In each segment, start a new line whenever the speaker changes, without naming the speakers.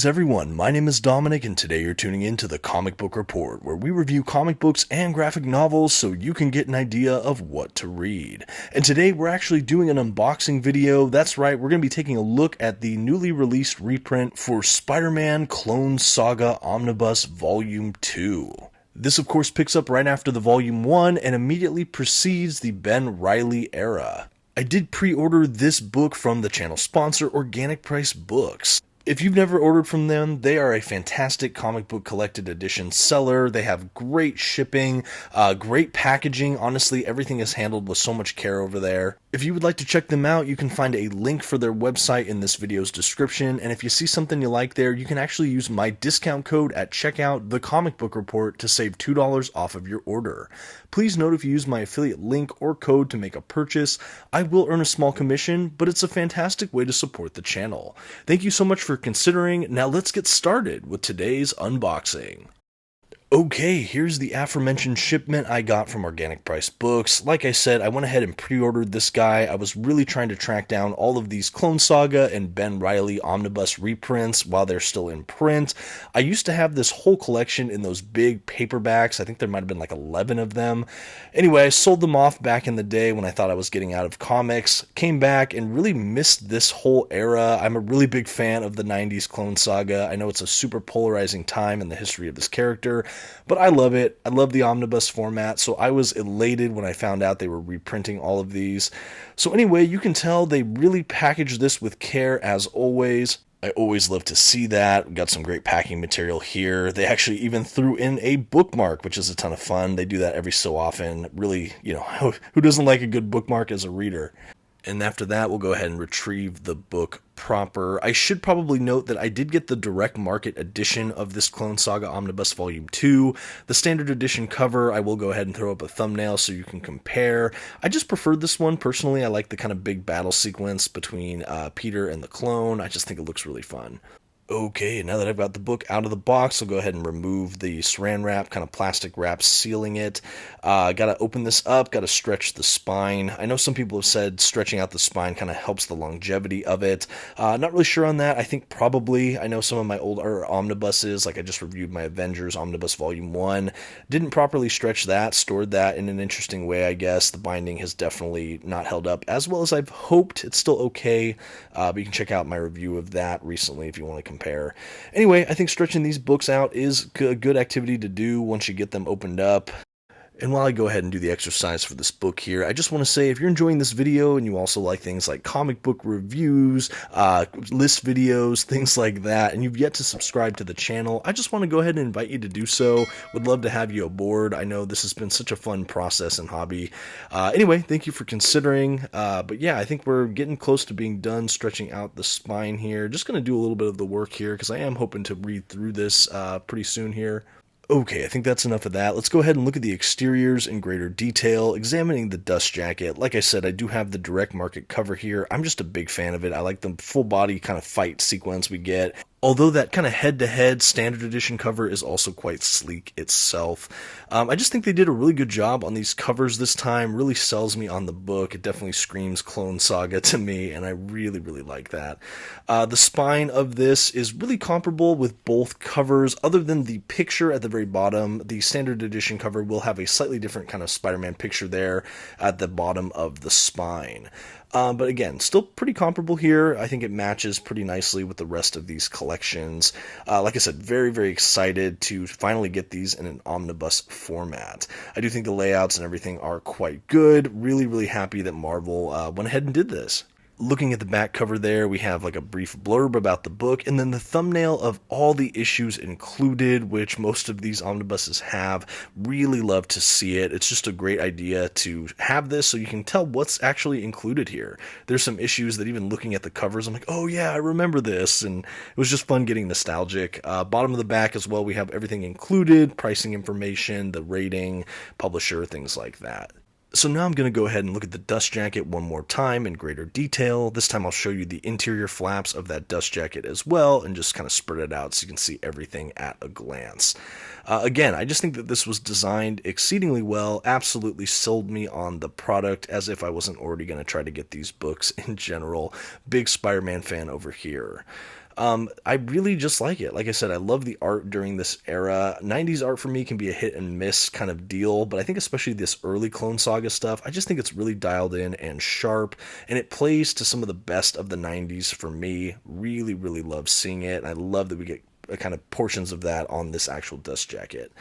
Greetings everyone, my name is Dominic and today you're tuning in to the Comic Book Report, where we review comic books and graphic novels so you can get an idea of what to read. And today we're actually doing an unboxing video. That's right, we're going to be taking a look at the newly released reprint for Spider-Man Clone Saga Omnibus Volume 2. This of course picks up right after the Volume 1 and immediately precedes the Ben Reilly era. I did pre-order this book from the channel sponsor, Organic Price Books. If you've never ordered from them, they are a fantastic comic book collected edition seller. They have great shipping, great packaging. Honestly, everything is handled with so much care over there. If you would like to check them out, you can find a link for their website in this video's description. And if you see something you like there, you can actually use my discount code at checkout, TheComicBookReport, to save $2 off of your order. Please note if you use my affiliate link or code to make a purchase, I will earn a small commission, but it's a fantastic way to support the channel. Thank you so much for considering. Now let's get started with today's unboxing. Okay, here's the aforementioned shipment I got from Organic Price Books. Like I said, I went ahead and pre-ordered this guy. I was really trying to track down all of these Clone Saga and Ben Reilly Omnibus reprints while they're still in print. I used to have this whole collection in those big paperbacks. I think there might have been like 11 of them. Anyway, I sold them off back in the day when I thought I was getting out of comics. Came back and really missed this whole era. I'm a really big fan of the 90s Clone Saga. I know it's a super polarizing time in the history of this character, but I love it. I love the omnibus format, so I was elated when I found out they were reprinting all of these. So anyway, you can tell they really packaged this with care as always. I always love to see that. We got some great packing material here. They actually even threw in a bookmark, which is a ton of fun. They do that every so often. Really, who doesn't like a good bookmark as a reader? And after that, we'll go ahead and retrieve the book proper. I should probably note that I did get the direct market edition of this Clone Saga Omnibus Volume 2. The standard edition cover, I will go ahead and throw up a thumbnail so you can compare. I just preferred this one personally. I like the kind of big battle sequence between Peter and the clone. I just think it looks really fun. Okay, now that I've got the book out of the box, I'll go ahead and remove the saran wrap, kind of plastic wrap sealing it. Gotta open this up, gotta stretch the spine. I know some people have said stretching out the spine kind of helps the longevity of it. Not really sure on that. I think probably. I know some of my older omnibuses, like I just reviewed my Avengers Omnibus Volume 1, didn't properly stretch that, stored that in an interesting way, I guess. The binding has definitely not held up as well as I've hoped. It's still okay, but you can check out my review of that recently if you want to compare. Anyway, I think stretching these books out is a good activity to do once you get them opened up. And while I go ahead and do the exercise for this book here, I just want to say if you're enjoying this video and you also like things like comic book reviews, list videos, things like that, and you've yet to subscribe to the channel, I just want to go ahead and invite you to do so. Would love to have you aboard. I know this has been such a fun process and hobby. Anyway, thank you for considering. But yeah, I think we're getting close to being done stretching out the spine here. Just going to do a little bit of the work here because I am hoping to read through this pretty soon here. Okay, I think that's enough of that. Let's go ahead and look at the exteriors in greater detail, examining the dust jacket. Like I said, I do have the direct market cover here. I'm just a big fan of it. I like the full body kind of fight sequence we get. Although that kind of head-to-head standard edition cover is also quite sleek itself. I just think they did a really good job on these covers this time. Really sells me on the book. It definitely screams Clone Saga to me, and I really, really like that. The spine of this is really comparable with both covers. Other than the picture at the very bottom, the standard edition cover will have a slightly different kind of Spider-Man picture there at the bottom of the spine. But again, still pretty comparable here. I think it matches pretty nicely with the rest of these collections. Like I said, very, very excited to finally get these in an omnibus format. I do think the layouts and everything are quite good. Really, really happy that Marvel went ahead and did this. Looking at the back cover there, we have like a brief blurb about the book, and then the thumbnail of all the issues included, which most of these omnibuses have. Really love to see it. It's just a great idea to have this so you can tell what's actually included here. There's some issues that even looking at the covers, I'm like, oh yeah, I remember this, and it was just fun getting nostalgic. Bottom of the back as well, we have everything included, pricing information, the rating, publisher, things like that. So now I'm going to go ahead and look at the dust jacket one more time in greater detail. This time I'll show you the interior flaps of that dust jacket as well and just kind of spread it out so you can see everything at a glance. Again, I just think that this was designed exceedingly well, absolutely sold me on the product as if I wasn't already going to try to get these books in general. Big Spider-Man fan over here. I really just like it. Like I said, I love the art during this era. 90s art for me can be a hit and miss kind of deal, but I think especially this early Clone Saga stuff, I just think it's really dialed in and sharp, and it plays to some of the best of the 90s for me. Really, really love seeing it, and I love that we get kind of portions of that on this actual dust jacket.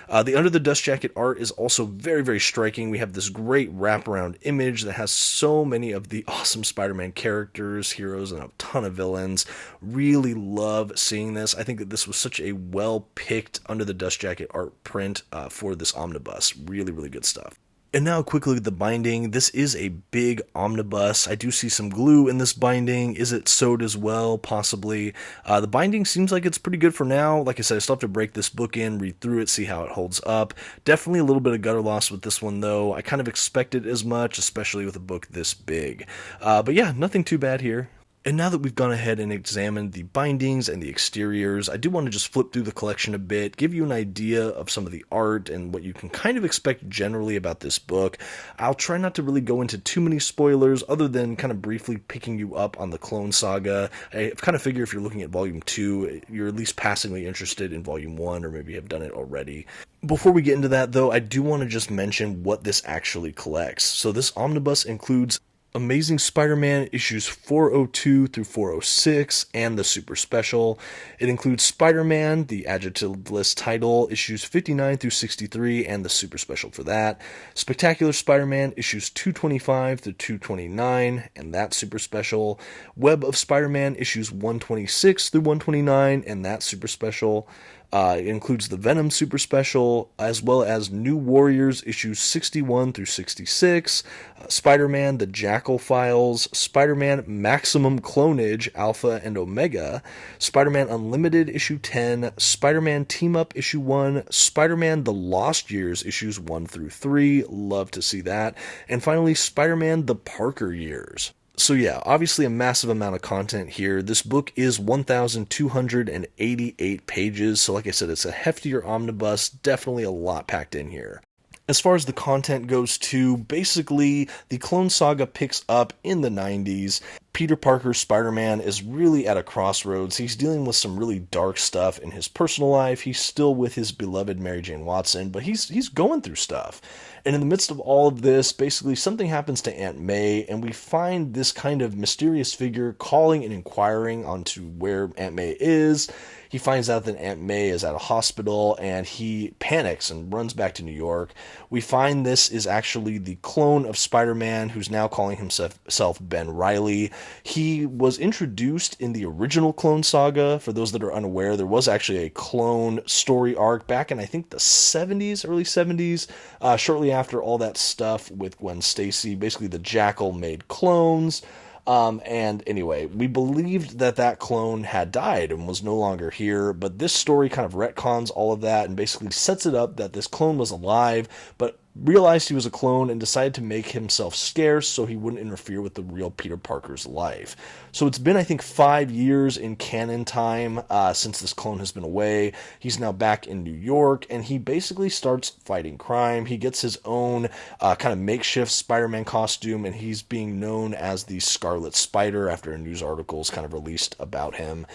The under the dust jacket art is also very, very striking. We have this great wraparound image that has so many of the awesome Spider-Man characters, heroes, and a ton of villains. Really love seeing this. I think that this was such a well-picked under the dust jacket art print for this omnibus. Really, really good stuff. And now a quick look at the binding. This is a big omnibus. I do see some glue in this binding. Is it sewed as well? Possibly. The binding seems like it's pretty good for now. Like I said, I still have to break this book in, read through it, see how it holds up. Definitely a little bit of gutter loss with this one, though. I kind of expected as much, especially with a book this big. But yeah, nothing too bad here. And now that we've gone ahead and examined the bindings and the exteriors, I do want to just flip through the collection a bit, give you an idea of some of the art and what you can kind of expect generally about this book. I'll try not to really go into too many spoilers other than kind of briefly picking you up on the Clone Saga. I kind of figure if you're looking at Volume 2, you're at least passingly interested in Volume 1, or maybe have done it already. Before we get into that, though, I do want to just mention what this actually collects. So this omnibus includes Amazing Spider-Man issues 402 through 406 and the Super Special. It includes Spider-Man, the adjectiveless title, issues 59 through 63 and the Super Special for that. Spectacular Spider-Man issues 225 through 229 and that Super Special. Web of Spider-Man issues 126 through 129 and that Super Special. It includes the Venom Super Special, as well as New Warriors issues 61 through 66, Spider-Man The Jackal Files, Spider-Man Maximum Clonage Alpha and Omega, Spider-Man Unlimited issue 10, Spider-Man Team Up issue 1, Spider-Man The Lost Years issues 1 through 3, love to see that, and finally Spider-Man The Parker Years. So yeah, obviously a massive amount of content here. This book is 1,288 pages, so like I said, it's a heftier omnibus, definitely a lot packed in here. As far as the content goes too, basically the Clone Saga picks up in the 90s. Peter Parker Spider-Man is really at a crossroads. He's dealing with some really dark stuff in his personal life. He's still with his beloved Mary Jane Watson, but he's going through stuff. And in the midst of all of this, basically something happens to Aunt May, and we find this kind of mysterious figure calling and inquiring onto where Aunt May is. He finds out that Aunt May is at a hospital, and he panics and runs back to New York. We find this is actually the clone of Spider-Man, who's now calling himself Ben Reilly. He was introduced in the original Clone Saga. For those that are unaware, there was actually a clone story arc back in, I think, the 70s, early 70s, shortly after all that stuff with Gwen Stacy. Basically, the Jackal made clones. And anyway, we believed that clone had died and was no longer here, but this story kind of retcons all of that and basically sets it up that this clone was alive, but realized he was a clone and decided to make himself scarce so he wouldn't interfere with the real Peter Parker's life. So it's been, I think, 5 years in canon time since this clone has been away. He's now back in New York, and he basically starts fighting crime. He gets his own kind of makeshift Spider-Man costume, and he's being known as the Scarlet Spider after a news article is kind of released about him.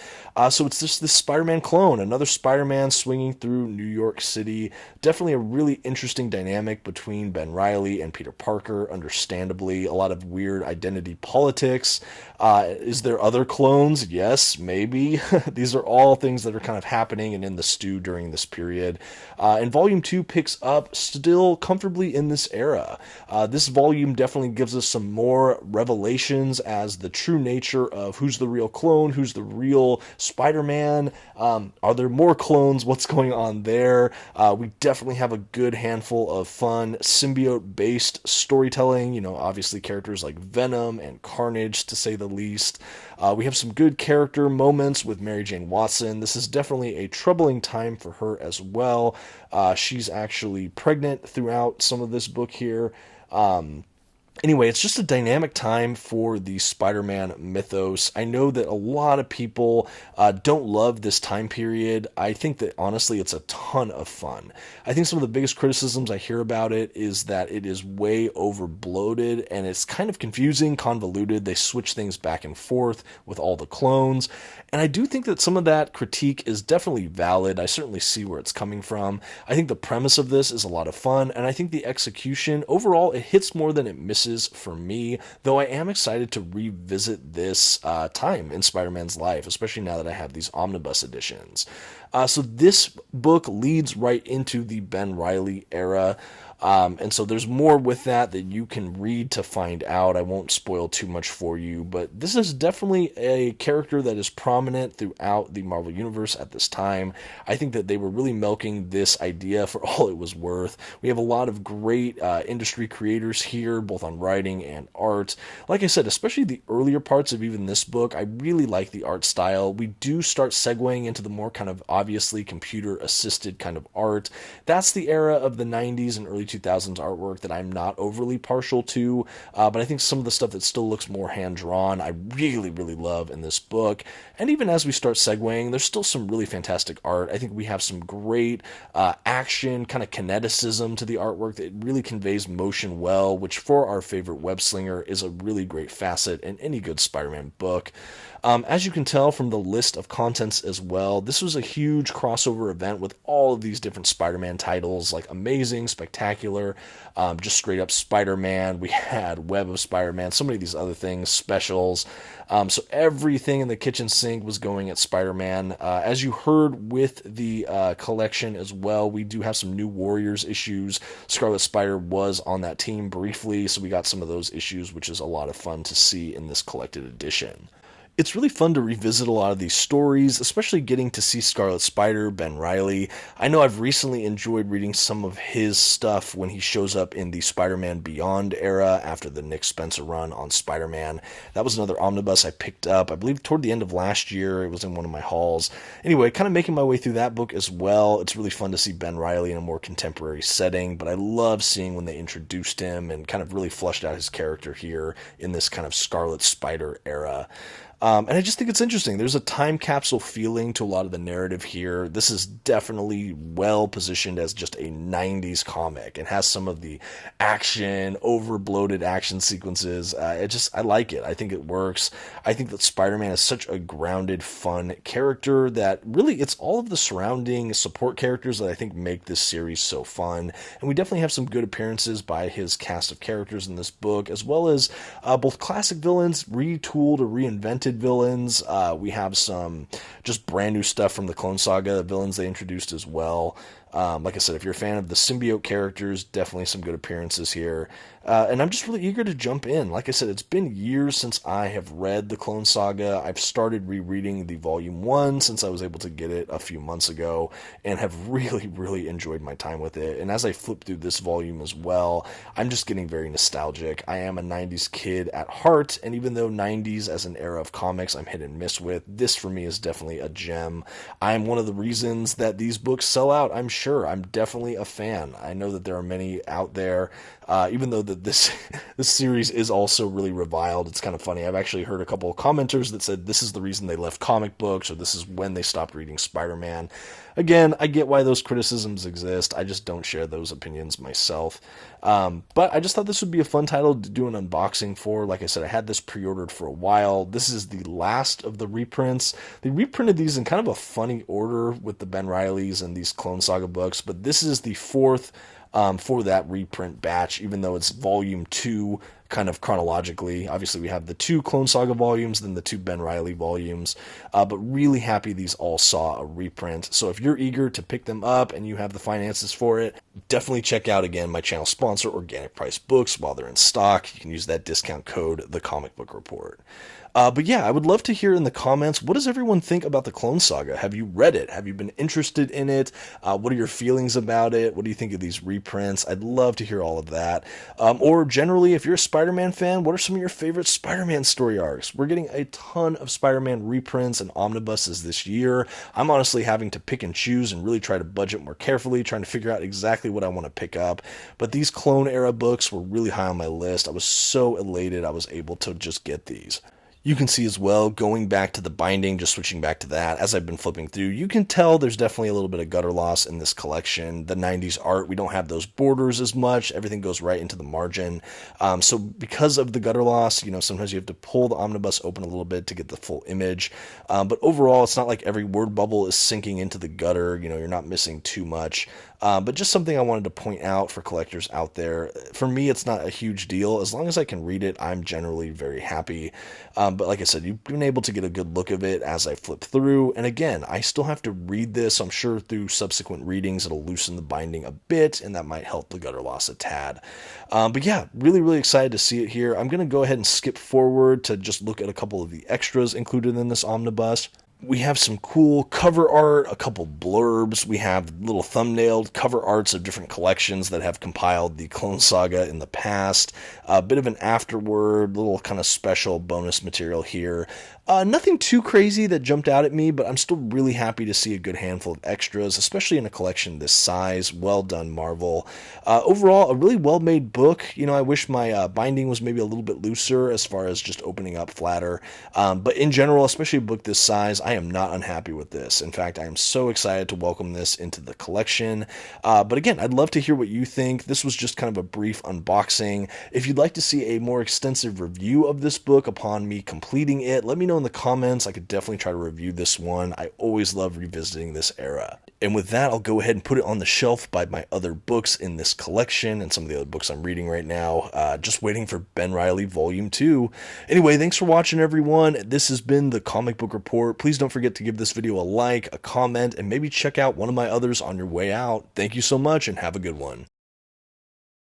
So it's just this Spider-Man clone, another Spider-Man swinging through New York City. Definitely a really interesting dynamic between Ben Reilly and Peter Parker, understandably. A lot of weird identity politics. Is there other clones? Yes, maybe. These are all things that are kind of happening and in the stew during this period. And Volume 2 picks up still comfortably in this era. This volume definitely gives us some more revelations as the true nature of who's the real clone, who's the real Spider-Man. Are there more clones? What's going on there? We definitely have a good handful of fun symbiote-based storytelling. You know, obviously characters like Venom and Carnage, to say the least. We have some good character moments with Mary Jane Watson. This is definitely a troubling time for her as well. She's actually pregnant throughout some of this book here. Anyway, it's just a dynamic time for the Spider-Man mythos. I know that a lot of people don't love this time period. I think that honestly, it's a ton of fun. I think some of the biggest criticisms I hear about it is that it is way over bloated and it's kind of confusing, convoluted. They switch things back and forth with all the clones. And I do think that some of that critique is definitely valid. I certainly see where it's coming from. I think the premise of this is a lot of fun, and I think the execution, overall, it hits more than it misses for me, though I am excited to revisit this time in Spider-Man's life, especially now that I have these omnibus editions. So this book leads right into the Ben Reilly era. And so there's more with that you can read to find out. I won't spoil too much for you, but this is definitely a character that is prominent throughout the Marvel Universe at this time. I think that they were really milking this idea for all it was worth. We have a lot of great industry creators here, both on writing and art. Like I said, especially the earlier parts of even this book, I really like the art style. We do start segueing into the more kind of obviously computer-assisted kind of art. That's the era of the 90s and early 2000s artwork that I'm not overly partial to, but I think some of the stuff that still looks more hand-drawn, I really, really love in this book. And even as we start segueing, there's still some really fantastic art. I think we have some great action, kind of kineticism to the artwork that really conveys motion well, which for our favorite web slinger is a really great facet in any good Spider-Man book. As you can tell from the list of contents as well, this was a huge crossover event with all of these different Spider-Man titles, like Amazing, Spectacular, just straight up Spider-Man. We had Web of Spider-Man, so many of these other things, specials. So everything in the kitchen sink was going at Spider-Man. As you heard with the collection as well, we do have some new Warriors issues. Scarlet Spider was on that team briefly, so we got some of those issues, which is a lot of fun to see in this collected edition. It's really fun to revisit a lot of these stories, especially getting to see Scarlet Spider, Ben Reilly. I know I've recently enjoyed reading some of his stuff when he shows up in the Spider-Man Beyond era after the Nick Spencer run on Spider-Man. That was another omnibus I picked up, I believe toward the end of last year. It was in one of my hauls. Anyway, kind of making my way through that book as well. It's really fun to see Ben Reilly in a more contemporary setting, but I love seeing when they introduced him and kind of really fleshed out his character here in this kind of Scarlet Spider era. And I just think it's interesting. There's a time capsule feeling to a lot of the narrative here. This is definitely well positioned as just a 90s comic and has some of the action, over bloated action sequences. I like it. I think it works. I think that Spider-Man is such a grounded, fun character that really it's all of the surrounding support characters that I think make this series so fun. And we definitely have some good appearances by his cast of characters in this book, as well as both classic villains retooled or reinvented villains. We have some just brand new stuff from the Clone Saga villains they introduced as well. Like I said, if you're a fan of the symbiote characters, definitely some good appearances here. And I'm just really eager to jump in. Like I said, it's been years since I have read the Clone Saga. I've started rereading the Volume 1 since I was able to get it a few months ago and have really, really enjoyed my time with it. And as I flip through this volume as well, I'm just getting very nostalgic. I am a 90s kid at heart, and even though 90s as an era of comics I'm hit and miss with, this for me is definitely a gem. I'm one of the reasons that these books sell out, I'm sure. I'm definitely a fan. I know that there are many out there, even though this series is also really reviled. It's kind of funny. I've actually heard a couple of commenters that said this is the reason they left comic books, or this is when they stopped reading Spider-Man. Again, I get why those criticisms exist. I just don't share those opinions myself. But I just thought this would be a fun title to do an unboxing for. Like I said, I had this pre-ordered for a while. This is the last of the reprints. They reprinted these in kind of a funny order with the Ben Reillys and these Clone Saga books, but this is the fourth for that reprint batch, even though it's volume 2 kind of chronologically. Obviously, we have the 2 Clone Saga volumes, then the 2 Ben Reilly volumes, but really happy these all saw a reprint. So if you're eager to pick them up and you have the finances for it, definitely check out, again, my channel sponsor, Organic Price Books, while they're in stock. You can use that discount code, TheComicBookReport. But yeah, I would love to hear in the comments, what does everyone think about the Clone Saga? Have you read it? Have you been interested in it? What are your feelings about it? What do you think of these reprints? I'd love to hear all of that. Or generally, if you're a Spider-Man fan, what are some of your favorite Spider-Man story arcs? We're getting a ton of Spider-Man reprints and omnibuses this year. I'm honestly having to pick and choose and really try to budget more carefully, trying to figure out exactly what I want to pick up. But these Clone Era books were really high on my list. I was so elated I was able to just get these. You can see as well, going back to the binding, just switching back to that, as I've been flipping through, you can tell there's definitely a little bit of gutter loss in this collection. The 90s art, we don't have those borders as much. Everything goes right into the margin. So because of the gutter loss, sometimes you have to pull the omnibus open a little bit to get the full image. But overall, it's not like every word bubble is sinking into the gutter. You're not missing too much. But just something I wanted to point out for collectors out there. For me, it's not a huge deal. As long as I can read it, I'm generally very happy. But like I said, you've been able to get a good look of it as I flip through. And again, I still have to read this. I'm sure through subsequent readings, it'll loosen the binding a bit, and that might help the gutter loss a tad. But yeah, really, really excited to see it here. I'm going to go ahead and skip forward to just look at a couple of the extras included in this omnibus. We have some cool cover art, a couple blurbs. We have little thumbnailed cover arts of different collections that have compiled the Clone Saga in the past. A bit of an afterword, little kind of special bonus material here. Nothing too crazy that jumped out at me, but I'm still really happy to see a good handful of extras, especially in a collection this size. Well done, Marvel. Overall, a really well-made book. I wish my binding was maybe a little bit looser as far as just opening up flatter. But in general, especially a book this size, I am not unhappy with this. In fact, I am so excited to welcome this into the collection. But again, I'd love to hear what you think. This was just kind of a brief unboxing. If you'd like to see a more extensive review of this book upon me completing it, let me know in the comments. I could definitely try to review this one. I always love revisiting this era. And with that, I'll go ahead and put it on the shelf by my other books in this collection and some of the other books I'm reading right now. Just waiting for Ben Reilly Volume 2. Anyway, thanks for watching, everyone. This has been the Comic Book Report. Please don't forget to give this video a like, a comment, and maybe check out one of my others on your way out. Thank you so much, and have a good one.